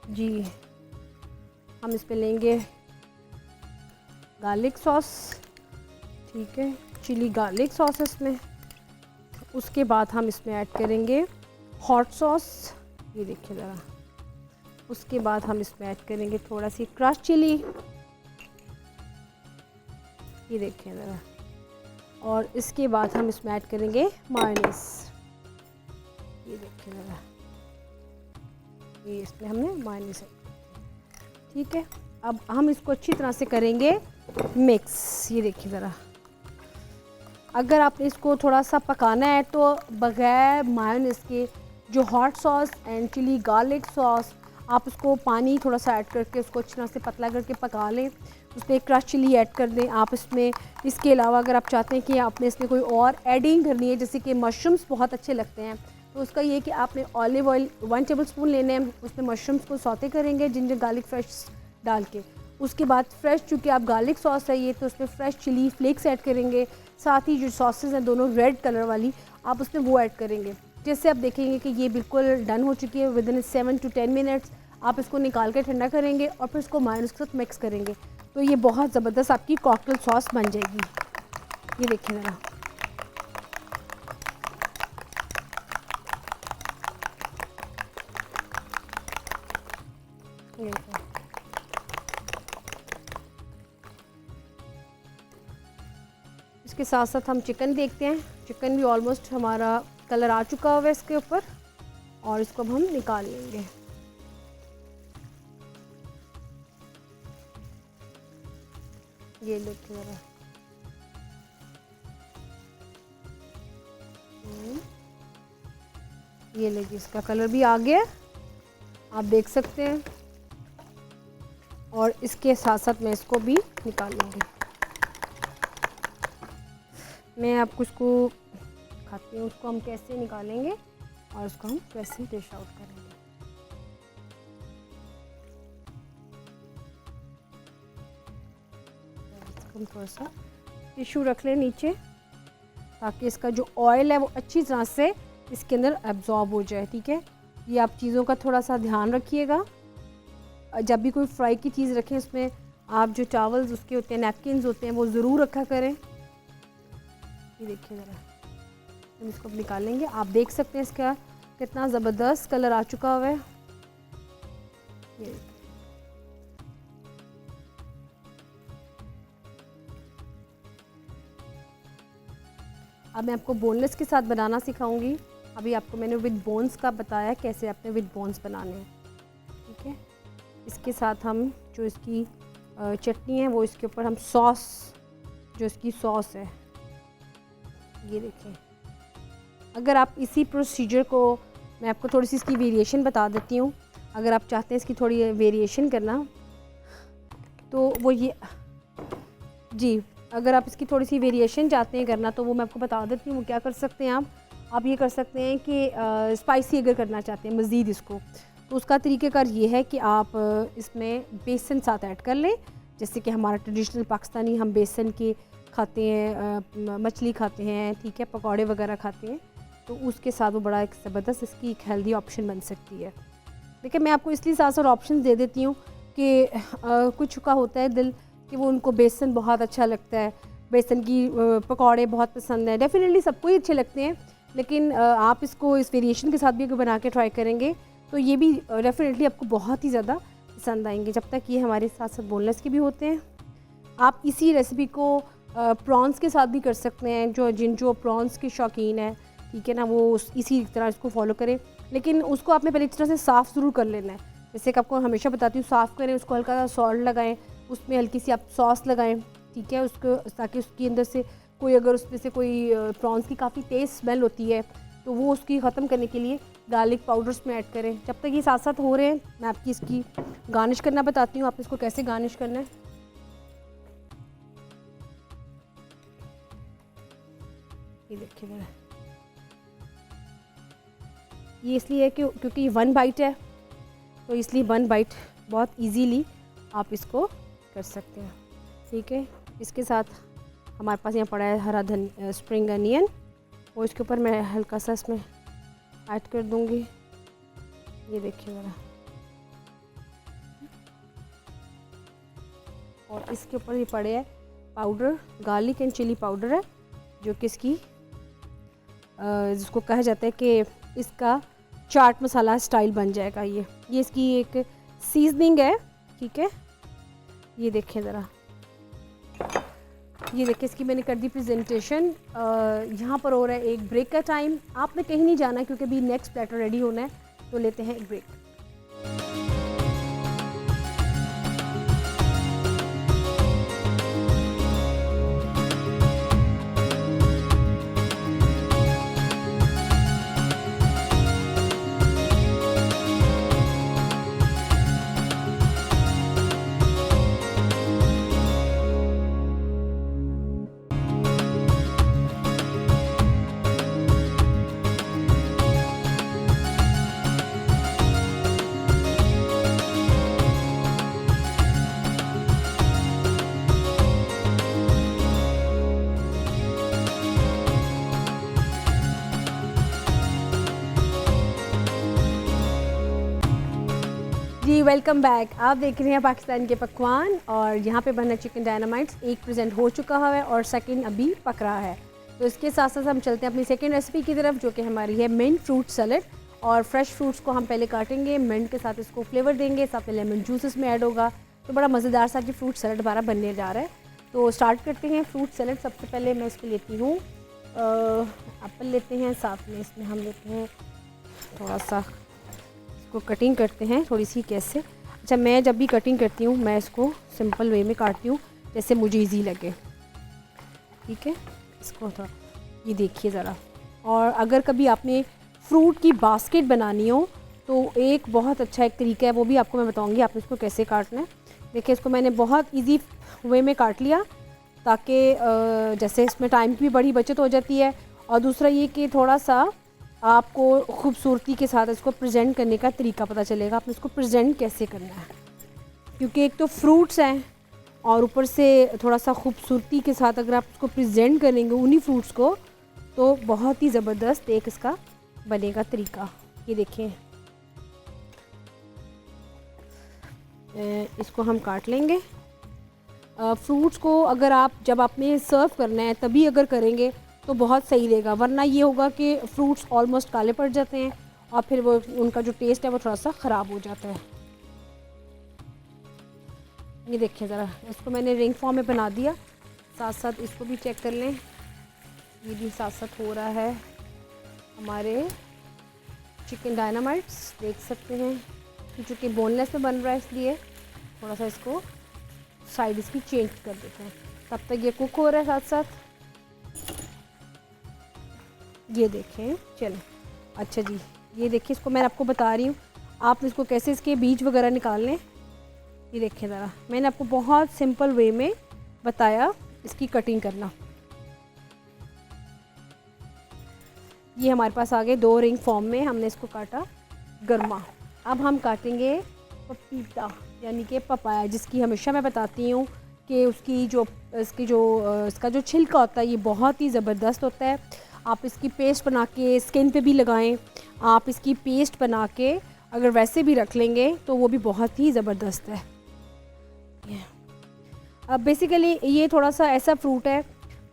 जी हम इस पे लेंगे गार्लिक सॉस, ठीक है, चिली गार्लिक सॉस इसमें। उसके बाद हम इसमें ऐड करेंगे हॉट सॉस, ये देखिए ज़रा। उसके बाद हम इसमें ऐड करेंगे थोड़ा सी क्रश चिली, ये देखिए ज़रा। और इसके बाद हम इसमें ऐड करेंगे मायोनीज। ये देखिए ज़रा, ये इसमें हमने मायोनीज, ठीक है। अब हम इसको अच्छी तरह से करेंगे मिक्स। ये देखिए ज़रा, अगर आपने इसको थोड़ा सा पकाना है तो बगैर मायोनीज के जो hot sauce and chilli garlic sauce, आप उसको पानी थोड़ा सा ऐड करके उसको अच्छी तरह से पतला करके पका लें। उसमें क्रश चिली ऐड कर दें आप इसमें। इसके अलावा अगर आप चाहते हैं कि आपने इसमें कोई और एडिंग करनी है, जैसे कि मशरूम्स बहुत अच्छे लगते हैं, तो उसका ये है कि आपने ऑलिव ऑयल 1 टेबलस्पून लेने हैं, उसमें मशरूम्स को सौते करेंगे जिंजर गार्लिक फ्रेश डाल के। उसके बाद फ्रेश, चूँकि आप गार्लिक सॉस है ये, तो उसमें फ्रेश चिली फ्लेक्स ऐड करेंगे। साथ ही जो सॉसेज हैं दोनों रेड कलर वाली, आप उसमें वो ऐड करेंगे। जैसे आप देखेंगे कि ये बिल्कुल डन हो चुकी है, विदिन 7 to 10 मिनट्स आप इसको निकाल के ठंडा करेंगे और फिर इसको मायोनीज के साथ मिक्स करेंगे, तो ये बहुत ज़बरदस्त आपकी कॉकटेल सॉस बन जाएगी। ये देखिए ज़रा, इसके साथ साथ हम चिकन देखते हैं। चिकन भी ऑलमोस्ट हमारा कलर आ चुका हुआ है इसके ऊपर, और इसको अब हम निकाल लेंगे। ये देखिए ज़रा, ये देखिए इसका कलर भी आ गया, आप देख सकते हैं। और इसके साथ साथ मैं इसको भी निकाल लूँगी। मैं आपको इसको खाती हूँ, उसको हम कैसे निकालेंगे और उसको हम कैसे डिश आउट करेंगे। हम थोड़ा सा टिश्यू रख लें नीचे, ताकि इसका जो ऑयल है वो अच्छी तरह से इसके अंदर एब्जॉर्ब हो जाए, ठीक है। ये आप चीज़ों का थोड़ा सा ध्यान रखिएगा, जब भी कोई फ्राई की चीज़ रखें उसमें आप जो टॉवल्स उसके होते हैं, नैपकिन्स होते हैं, वो ज़रूर रखा करें। ये देखिए ज़रा, हम इसको निकालेंगे। आप देख सकते हैं इसका कितना ज़बरदस्त कलर आ चुका हुआ है। ये अब मैं आपको बोनलेस के साथ बनाना सिखाऊंगी। अभी आपको मैंने विद बोन्स का बताया कैसे आपने विद बोन्स बनाने हैं, ठीक है। इसके साथ हम जो इसकी चटनी है वो इसके ऊपर हम सॉस, जो इसकी सॉस है, ये देखें। अगर आप इसी प्रोसीजर को, मैं आपको थोड़ी सी इसकी वेरिएशन बता देती हूँ। अगर आप चाहते हैं इसकी थोड़ी वेरिएशन करना, तो वो ये जी, अगर आप इसकी थोड़ी सी वेरिएशन चाहते हैं करना, तो वो मैं आपको बता देती हूँ। वो क्या कर सकते हैं आप ये कर सकते हैं कि स्पाइसी अगर करना चाहते हैं मज़ीद इसको, तो उसका तरीक़ाकार ये है कि आप इसमें बेसन साथ ऐड कर लें। जैसे कि हमारा ट्रेडिशनल पाकिस्तानी, हम बेसन के खाते हैं, मछली खाते हैं, ठीक है, पकौड़े वगैरह खाते हैं, तो उसके साथ वो बड़ा एक ज़बरदस्त इसकी एक हेल्दी ऑप्शन बन सकती है। देखिए, मैं आपको इसलिए साथ साथ ऑप्शन दे देती हूँ कि कुछ का होता है दिल कि वो उनको बेसन बहुत अच्छा लगता है, बेसन की पकौड़े बहुत पसंद है। डेफिनेटली सबको ही अच्छे लगते हैं, लेकिन आप इसको इस वेरिएशन के साथ भी अगर बना के ट्राई करेंगे तो ये भी डेफिनेटली आपको बहुत ही ज़्यादा पसंद आएंगे। जब तक ये हमारे साथ साथ बोनलेस के भी होते हैं। आप इसी रेसिपी को प्रॉन्स के साथ भी कर सकते हैं। जो प्रॉन्स के शौकीन है, ठीक है ना, वो इसी तरह इसको फॉलो करें, लेकिन उसको आपने पहले इस तरह से साफ़ ज़रूर कर लेना है। जैसे कि आपको हमेशा बताती हूँ, साफ़ करें, उसको हल्का सा सॉल्ट लगाएं, उसमें हल्की सी आप सॉस लगाएं, ठीक है, उसको, ताकि उसके अंदर से कोई, अगर उसमें से कोई प्रॉन्स की काफ़ी तेज़ स्मेल होती है तो वो उसकी ख़त्म करने के लिए गार्लिक पाउडर्स में ऐड करें। जब तक ये साथ साथ हो रहे हैं, मैं आपकी इसकी गार्निश करना बताती हूँ। आप इसको कैसे गार्निश करना है। ये देखिए ज़रा, ये इसलिए है क्योंकि 1 बाइट है, तो इसलिए 1 बाइट बहुत इजीली आप इसको कर सकते हैं, ठीक है। इसके साथ हमारे पास यहाँ पड़ा है हरा स्प्रिंग अनियन, और इसके ऊपर मैं हल्का सा इसमें ऐड कर दूँगी। ये देखिए ज़रा, और इसके ऊपर ये पड़े है powder, garlic and chilli powder है, जो कि इसकी जिसको कहा जाता है कि इसका चाट मसाला स्टाइल बन जाएगा। ये इसकी एक सीजनिंग है, ठीक है। ये देखिए ज़रा, ये देखिए इसकी मैंने कर दी प्रेजेंटेशन। यहाँ पर हो रहा है एक ब्रेक का टाइम। आपने कहीं नहीं जाना क्योंकि अभी नेक्स्ट प्लेटर रेडी होना है, तो लेते हैं एक ब्रेक। जी वेलकम बैक। आप देख रहे हैं पाकिस्तान के पकवान और यहाँ पे बना चिकन डायनामाइट्स। एक प्रेजेंट हो चुका है और सेकंड अभी पक रहा है। तो इसके साथ साथ हम चलते हैं अपनी सेकंड रेसिपी की तरफ, जो कि हमारी है मिंट फ्रूट सैलेड। और फ्रेश फ्रूट्स को हम पहले काटेंगे, मिंट के साथ इसको फ्लेवर देंगे, साथ में लेमन जूस इसमें ऐड होगा, तो बड़ा मज़ेदार सा कि फ्रूट सैलेड हमारा बनने जा रहा है। तो स्टार्ट करते हैं फ्रूट सैलेड। सबसे पहले मैं इसको लेती हूँ एप्पल लेते हैं, साथ में इसमें हम लेते हैं थोड़ा सा, इसको कटिंग करते हैं थोड़ी सी कैसे। अच्छा, मैं जब भी कटिंग करती हूँ मैं इसको सिंपल वे में काटती हूँ जैसे मुझे इजी लगे, ठीक है। इसको थोड़ा ये देखिए ज़रा। और अगर कभी आपने फ्रूट की बास्केट बनानी हो तो एक बहुत अच्छा एक तरीका है, वो भी आपको मैं बताऊँगी आपने इसको कैसे काटना है। देखिए इसको मैंने बहुत ईजी वे में काट लिया ताकि जैसे इसमें टाइम की भी बड़ी बचत हो जाती है, और दूसरा ये कि थोड़ा सा आपको खूबसूरती के साथ इसको प्रेजेंट करने का तरीका पता चलेगा, आपने इसको प्रेजेंट कैसे करना है। क्योंकि एक तो फ्रूट्स हैं और ऊपर से थोड़ा सा खूबसूरती के साथ अगर आप इसको प्रेजेंट करेंगे उन्हीं फ्रूट्स को, तो बहुत ही ज़बरदस्त एक इसका बनेगा तरीका। ये देखें, इसको हम काट लेंगे। फ्रूट्स को अगर आप जब आपने सर्व करना है तभी अगर करेंगे तो बहुत सही रहेगा, वरना ये होगा कि फ्रूट्स ऑलमोस्ट काले पड़ जाते हैं और फिर वो उनका जो टेस्ट है वो थोड़ा सा ख़राब हो जाता है। ये देखिए ज़रा, इसको मैंने रिंग फॉर्म में बना दिया। साथ साथ इसको भी चेक कर लें, ये भी साथ साथ हो रहा है हमारे चिकन डायनामाइट्स, देख सकते हैं। चूँकि बोनलेस में बन रहा है इसलिए थोड़ा सा इसको साइड इसकी चेंज कर देते हैं, तब तक ये कुक हो रहा है साथ साथ। ये देखें, चलो अच्छा जी, ये देखिए इसको मैं आपको बता रही हूँ आप इसको कैसे इसके बीज वगैरह निकाल लें। ये देखें ज़रा, मैंने आपको बहुत सिंपल वे में बताया इसकी कटिंग करना। ये हमारे पास आ गए 2 रिंग फॉर्म में, हमने इसको काटा गर्मा। अब हम काटेंगे पपीता यानी कि पपाया, जिसकी हमेशा मैं बताती हूँ कि इसका जो छिलका होता है ये बहुत ही ज़बरदस्त होता है। आप इसकी पेस्ट बना के स्किन पे भी लगाएं, आप इसकी पेस्ट बना के अगर वैसे भी रख लेंगे तो वो भी बहुत ही ज़बरदस्त है। अब बेसिकली ये थोड़ा सा ऐसा फ्रूट है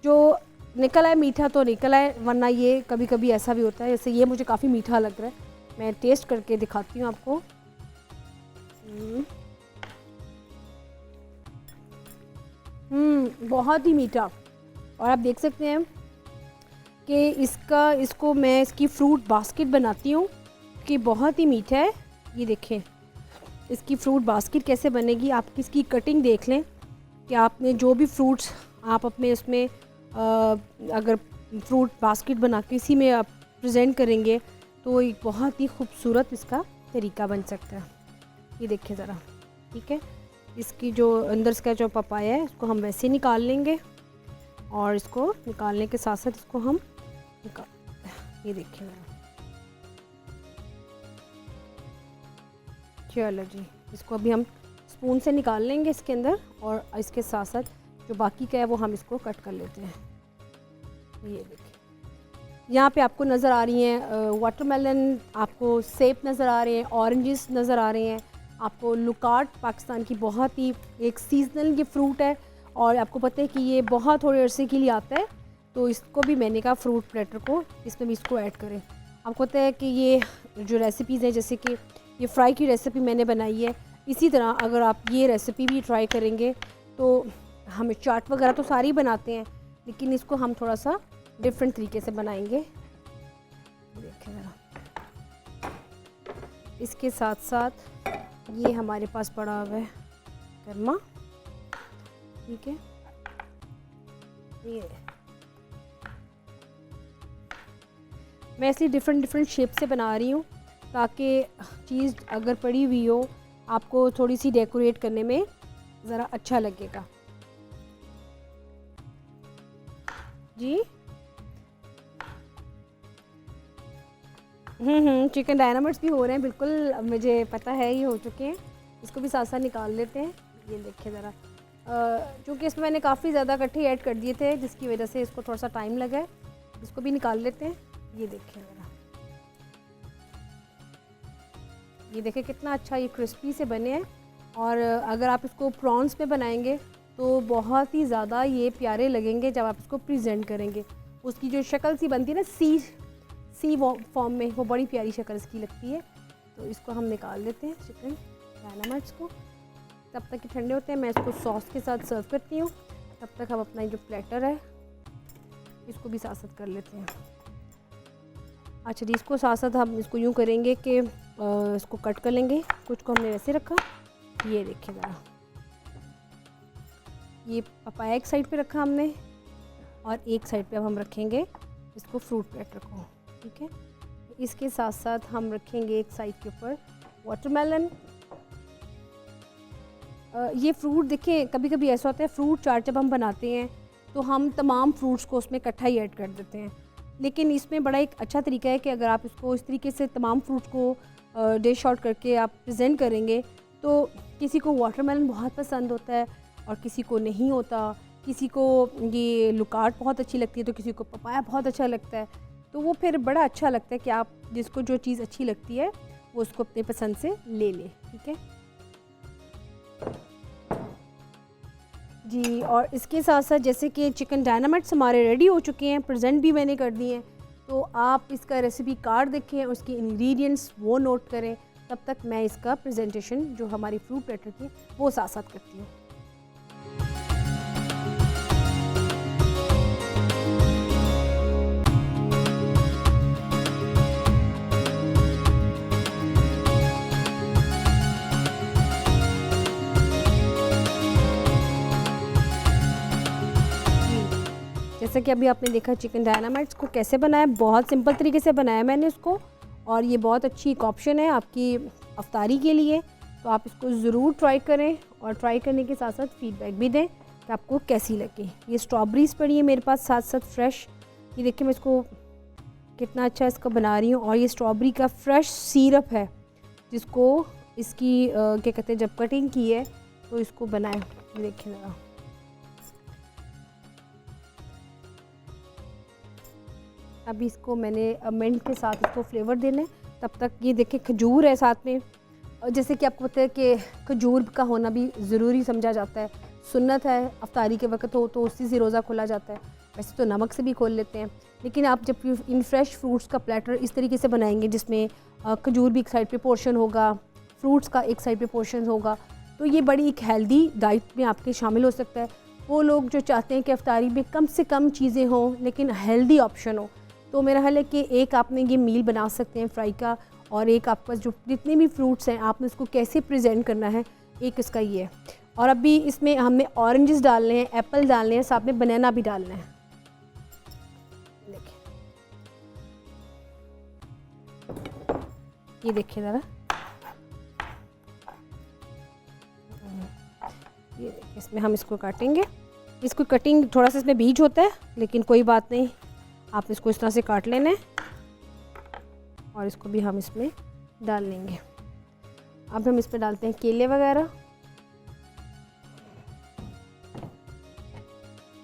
जो निकल आए मीठा तो निकल आए, वरना ये कभी कभी ऐसा भी होता है। जैसे ये मुझे काफ़ी मीठा लग रहा है, मैं टेस्ट करके दिखाती हूँ आपको। बहुत ही मीठा। और आप देख सकते हैं कि इसको मैं इसकी फ्रूट बास्केट बनाती हूँ कि बहुत ही मीठा है। ये देखें इसकी फ्रूट बास्केट कैसे बनेगी, आप इसकी कटिंग देख लें कि आपने जो भी फ्रूट्स आप अपने उसमें अगर फ्रूट बास्केट बना के इसी में आप प्रेजेंट करेंगे तो एक बहुत ही खूबसूरत इसका तरीका बन सकता है। ये देखिए ज़रा, ठीक है। इसकी जो अंदर का जो पपाया है इसको हम वैसे निकाल लेंगे और इसको निकालने के साथ साथ इसको हम ये देखिए ज़रा, चलो जी, इसको अभी हम स्पून से निकाल लेंगे इसके अंदर, और इसके साथ साथ जो बाकी का है वो हम इसको कट कर लेते हैं। ये देखिए यहाँ पे आपको नज़र आ रही हैं वाटरमेलन, आपको सेब नज़र आ रहे हैं, ऑरेंजेस नज़र आ रहे हैं, आपको लुकाट पाकिस्तान की बहुत ही एक सीजनल ये फ्रूट है और आपको पता है कि ये बहुत थोड़े अरसे के लिए आता है, तो इसको भी मैंने कहा फ्रूट प्लेटर को इसमें भी इसको ऐड करें। आपको पता है कि ये जो रेसिपीज़ हैं, जैसे कि ये फ्राई की रेसिपी मैंने बनाई है, इसी तरह अगर आप ये रेसिपी भी ट्राई करेंगे तो हमें चाट वगैरह तो सारी बनाते हैं, लेकिन इसको हम थोड़ा सा डिफरेंट तरीके से बनाएंगे। देखिए ज़रा, इसके साथ साथ ये हमारे पास पड़ा हुआ है कर्मा, ठीक है। ये मैं इसलिए डिफरेंट शेप से बना रही हूँ ताकि चीज़ अगर पड़ी हुई हो आपको थोड़ी सी डेकोरेट करने में ज़रा अच्छा लगेगा। जी चिकन डायनामाइट्स भी हो रहे हैं, बिल्कुल मुझे पता है ये हो चुके हैं। इसको भी साथ साथ निकाल लेते हैं। ये देखिए ज़रा, चूँकि इसमें मैंने काफ़ी ज़्यादा इकट्ठे ऐड कर दिए थे जिसकी वजह से इसको थोड़ा सा टाइम लगा है। इसको भी निकाल लेते हैं। ये देखिए ज़रा, ये देखिए कितना अच्छा ये क्रिस्पी से बने हैं। और अगर आप इसको प्रॉन्स में बनाएंगे तो बहुत ही ज़्यादा ये प्यारे लगेंगे जब आप इसको प्रेजेंट करेंगे। उसकी जो शक्ल सी बनती है ना सी फॉर्म में, वो बड़ी प्यारी शक्ल इसकी लगती है। तो इसको हम निकाल लेते हैं चिकन डायनामाइट्स को। तब तक कि ठंडे होते हैं मैं इसको सॉस के साथ सर्व करती हूँ। तब तक हम अपना जो प्लेटर है इसको भी साथ साथ कर लेते हैं। अच्छा जी, इसको साथ साथ हम इसको यूँ करेंगे कि इसको कट कर लेंगे। कुछ को हमने वैसे रखा, ये देखिए ज़रा, ये पपाया एक साइड पे रखा हमने और एक साइड पे अब हम रखेंगे इसको फ्रूट प्लेटर को, ठीक है। इसके साथ साथ हम रखेंगे एक साइड के ऊपर वाटरमेलन। ये फ्रूट देखिए, कभी कभी ऐसा होता है फ्रूट चाट जब हम बनाते हैं तो हम तमाम फ्रूट्स को उसमें इकट्ठा ही ऐड कर देते हैं, लेकिन इसमें बड़ा एक अच्छा तरीका है कि अगर आप इसको इस तरीके से तमाम फ्रूट्स को डिश आउट करके आप प्रेजेंट करेंगे तो किसी को वाटरमेलन बहुत पसंद होता है और किसी को नहीं होता। किसी को ये लुकाट बहुत अच्छी लगती है तो किसी को पपाया बहुत अच्छा लगता है। तो वो फिर बड़ा अच्छा लगता है कि आप जिसको जो चीज़ अच्छी लगती है वो उसको अपने पसंद से ले ले, ठीक है जी। और इसके साथ साथ जैसे कि चिकन डायनामाइट्स हमारे रेडी हो चुके हैं, प्रेजेंट भी मैंने कर दिए हैं, तो आप इसका रेसिपी कार्ड देखें, उसके इंग्रेडिएंट्स वो नोट करें। तब तक मैं इसका प्रेजेंटेशन जो हमारी फ्रूट प्लेटर की वो साथ साथ करती हूँ। जैसा कि अभी आपने देखा चिकन डायनामाइट्स को कैसे बनाया, बहुत सिंपल तरीके से बनाया मैंने इसको, और ये बहुत अच्छी एक ऑप्शन है आपकी अफ्तारी के लिए। तो आप इसको ज़रूर ट्राई करें और ट्राई करने के साथ साथ फीडबैक भी दें कि आपको कैसी लगी। ये स्ट्रॉबेरीज़ पड़ी है मेरे पास साथ साथ फ्रेश, ये देखिए मैं इसको कितना अच्छा इसका बना रही हूँ। और ये स्ट्रॉबेरी का फ्रेश सिरप है जिसको इसकी क्या कहते हैं, जब कटिंग की है तो इसको बनाए, देखिए ज़रा। अभी इसको मैंने मिंट के साथ इसको फ्लेवर देना है। तब तक ये देखिए खजूर है साथ में, और जैसे कि आपको पता है कि खजूर का होना भी ज़रूरी समझा जाता है, सुन्नत है। अफ्तारी के वक्त हो तो उसी से रोज़ा खोला जाता है, वैसे तो नमक से भी खोल लेते हैं, लेकिन आप जब इन फ्रेश फ्रूट्स का प्लेटर इस तरीके से बनाएंगे जिसमें खजूर भी एक साइड पे पोर्शन होगा, फ्रूट्स का एक साइड पे पोर्शन होगा, तो ये बड़ी एक हेल्दी डाइट में आपके शामिल हो सकता है। वो लोग जो चाहते हैं कि अफ्तारी में कम से कम चीज़ें हों लेकिन हेल्दी ऑप्शन हो, तो मेरा ख्याल है कि एक आपने ये मील बना सकते हैं फ्राई का, और एक आपके पास जो जितने भी फ्रूट्स हैं आपने उसको कैसे प्रेजेंट करना है, एक इसका ये है। और अभी इसमें हमने ऑरेंजेस डालने हैं, एप्पल डालने हैं, साथ में बनाना भी डालना है। देखिए ये देखिए ज़रा, ये देखिए इसमें हम इसको काटेंगे। इसको कटिंग थोड़ा सा इसमें बीज होता है लेकिन कोई बात नहीं, आप इसको इस तरह से काट लेना है और इसको भी हम इसमें डाल लेंगे। अब हम इस पर डालते हैं केले वगैरह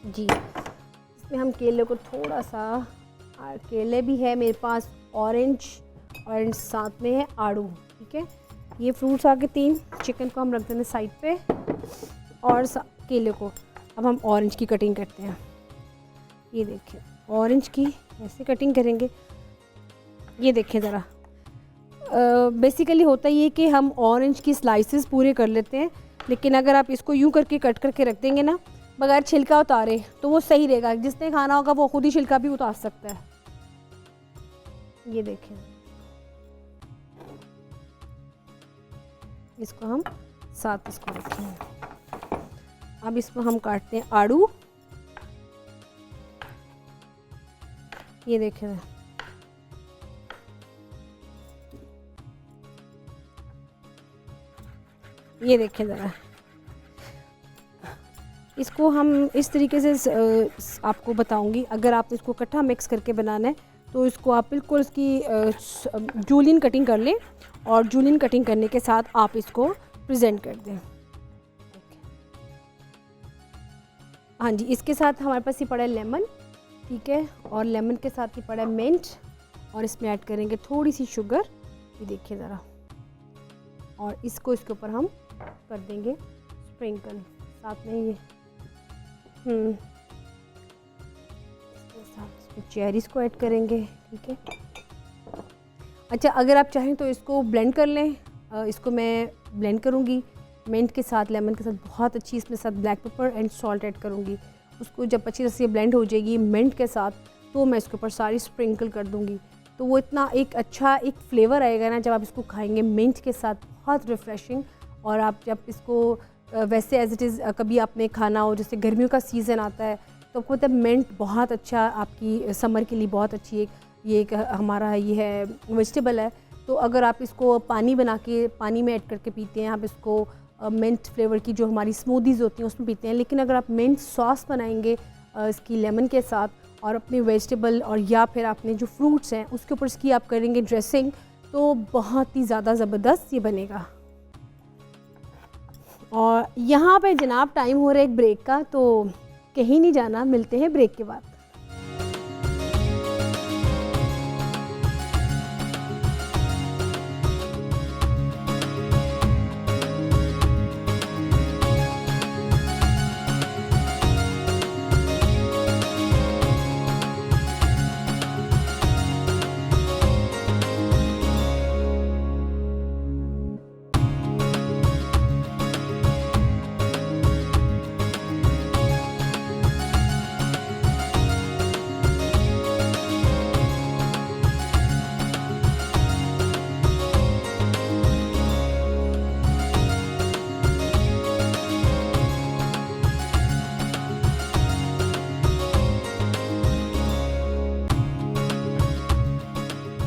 जी। इसमें हम केले को थोड़ा सा, केले भी है मेरे पास, ऑरेंज साथ में है आड़ू, ठीक है। ये फ्रूट्स आके 3, चिकन को हम रख देंगे साइड पे और केले को अब हम ऑरेंज की कटिंग करते हैं। ये देखिए ऑरेंज की ऐसे कटिंग करेंगे। ये देखिए ज़रा, बेसिकली होता ये कि हम ऑरेंज की स्लाइसेस पूरे कर लेते हैं, लेकिन अगर आप इसको यूं करके कट करके रख देंगे ना बगैर छिलका उतारे तो वो सही रहेगा। जिसने खाना होगा वो खुद ही छिलका भी उतार सकता है। ये देखें, इसको हम साथ इसको रखेंगे। अब इसको हम काटते हैं आड़ू। ये देखें, ये देखें ज़रा, इसको हम इस तरीके से आपको बताऊंगी। अगर आप इसको इकट्ठा मिक्स करके बनाना है तो इसको आप बिल्कुल इसकी जूलियन कटिंग कर लें और जूलियन कटिंग करने के साथ आप इसको प्रेजेंट कर दें। हाँ जी, इसके साथ हमारे पास ये पड़ा है लेमन, ठीक है, और लेमन के साथ ही पड़ा है मिंट, और इसमें ऐड करेंगे थोड़ी सी शुगर। ये देखिए ज़रा, और इसको इसके ऊपर हम कर देंगे स्प्रिंकल साथ में। ये इसमें चेरीज़ को ऐड करेंगे, ठीक है। अच्छा, अगर आप चाहें तो इसको ब्लेंड कर लें। इसको मैं ब्लेंड करूँगी मिंट के साथ, लेमन के साथ, बहुत अच्छी इसमें साथ black pepper and salt add करूँगी। उसको जब अच्छी तरह से ब्लेंड हो जाएगी मिंट के साथ, तो मैं इसके ऊपर सारी स्प्रिंकल कर दूँगी। तो वो इतना एक अच्छा एक फ्लेवर आएगा ना जब आप इसको खाएंगे मिंट के साथ, बहुत रिफ़्रेशिंग। और आप जब इसको वैसे एज इट इज़ कभी आपने खाना हो, जैसे गर्मियों का सीज़न आता है तो आपको पता है मिंट बहुत अच्छा आपकी समर के लिए बहुत अच्छी एक हमारा ये है वेजिटेबल है। तो अगर आप इसको पानी बना के पानी में ऐड करके पीते हैं, आप इसको मिंट फ्लेवर की जो हमारी स्मूदीज़ होती हैं उसमें पीते हैं। लेकिन अगर आप मिंट सॉस बनाएंगे इसकी लेमन के साथ, और अपने वेजिटेबल और या फिर आपने जो फ्रूट्स हैं उसके ऊपर इसकी आप करेंगे ड्रेसिंग, तो बहुत ही ज़्यादा ज़बरदस्त ये बनेगा। और यहाँ पे जनाब टाइम हो रहा है एक ब्रेक का, तो कहीं नहीं जाना, मिलते हैं ब्रेक के बाद।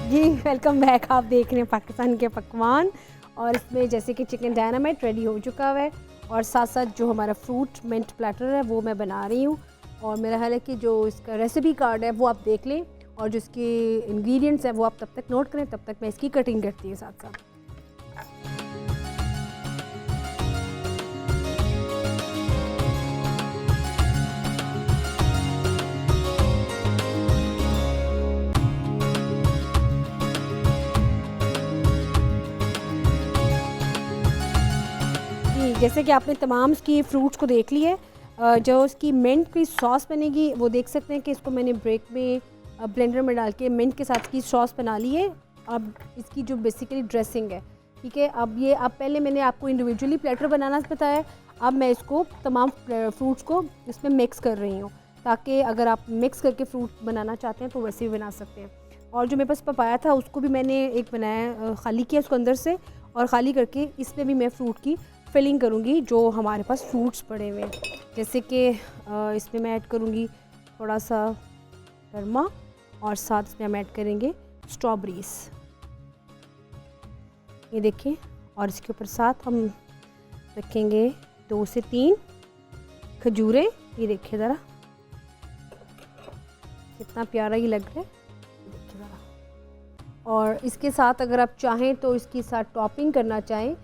जी वेलकम बैक। आप देख रहे हैं पाकिस्तान के पकवान, और इसमें जैसे कि चिकन डायनामाइट रेडी हो चुका है, और साथ साथ जो हमारा फ्रूट मिंट प्लेटर है वो मैं बना रही हूँ। और मेरा ख्याल है कि जो इसका रेसिपी कार्ड है वो आप देख लें, और जो इसके इंग्रेडिएंट्स हैं वो आप तब तक नोट करें, तब तक मैं इसकी कटिंग करती हूँ साथ साथ। जैसे कि आपने तमाम इसकी फ्रूट्स को देख लिए, जो इसकी मिंट की सॉस बनेगी वो देख सकते हैं कि इसको मैंने ब्रेक में ब्लेंडर में डाल के मिंट के साथ की सॉस बना ली है। अब इसकी जो बेसिकली ड्रेसिंग है, ठीक है, अब पहले मैंने आपको इंडिविजुअली प्लेटर बनाना बताया, अब मैं इसको तमाम फ्रूट्स को इसमें मिक्स कर रही हूँ, ताकि अगर आप मिक्स करके फ्रूट बनाना चाहते हैं तो वैसे भी बना सकते हैं। और जो मेरे पास पपाया था उसको भी मैंने एक बनाया, खाली किया उसको अंदर से, और ख़ाली करके इसमें भी मैं फ़्रूट की फिलिंग करूँगी जो हमारे पास फ्रूट्स पड़े हुए हैं। जैसे कि इसमें मैं ऐड करूँगी थोड़ा सा कर्मा, और साथ इसमें हम ऐड करेंगे स्ट्रॉबेरीज़, ये देखें। और इसके ऊपर साथ हम रखेंगे 2 से 3 खजूरें, ये देखिए ज़रा कितना प्यारा ये लग रहा है, देखिए ज़रा। और इसके साथ अगर आप चाहें तो इसके साथ टॉपिंग करना चाहें,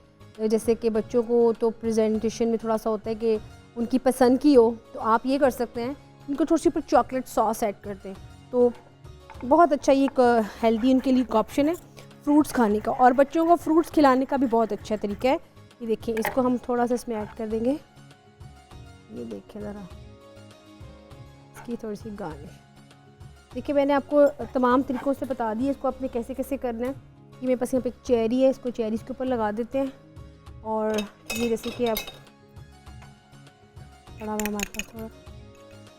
जैसे कि बच्चों को तो प्रेजेंटेशन में थोड़ा सा होता है कि उनकी पसंद की हो, तो आप ये कर सकते हैं, उनको थोड़ी सी पर चॉकलेट सॉस ऐड कर दें, तो बहुत अच्छा ये एक हेल्दी उनके लिए ऑप्शन है फ्रूट्स खाने का। और बच्चों को फ्रूट्स खिलाने का भी बहुत अच्छा तरीका है। ये देखिए, इसको हम थोड़ा सा इसमें ऐड कर देंगे, ये देखिए ज़रा इसकी थोड़ी सी गार्निश। देखिए मैंने आपको तमाम तरीक़ों से बता दिया इसको आपने कैसे कैसे करना है। ये मेरे पास यहाँ पे एक चेरी है, इसको चेरी के ऊपर लगा देते हैं। और ये जैसे कि आप पड़ा हुआ है हमारे पास थोड़ा,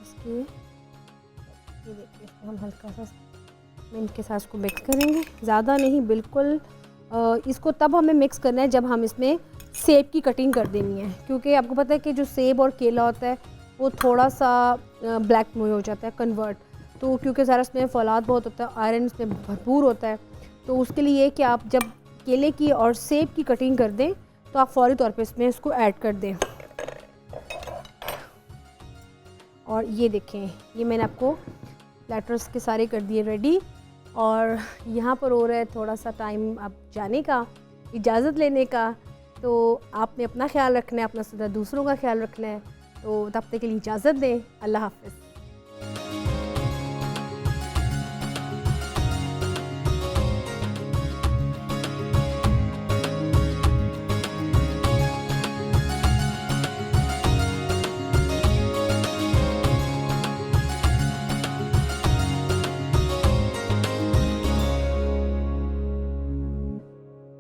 इसके ये देखिए इसको हम हल्का सा मिंट के साथ इसको मिक्स करेंगे, ज़्यादा नहीं बिल्कुल। इसको तब हमें मिक्स करना है जब हम इसमें सेब की कटिंग कर देनी है, क्योंकि आपको पता है कि जो सेब और केला होता है वो थोड़ा सा ब्लैक में हो जाता है कन्वर्ट, तो क्योंकि ज़रा इसमें फौलाद बहुत होता है, आयरन इसमें भरपूर होता है, तो उसके लिए ये कि आप जब केले की और सेब की कटिंग कर दें तो आप फ़ौरी तौर पे इसमें इसको ऐड कर दें। और ये देखें, ये मैंने आपको प्लेटर्स के सारे कर दिए रेडी, और यहाँ पर हो रहा है थोड़ा सा टाइम अब जाने का, इजाज़त लेने का। तो आपने अपना ख्याल रखना है, अपना दूसरों का ख्याल रखना है, तो तब तक के लिए इजाज़त दें। अल्लाह हाफ़िज़।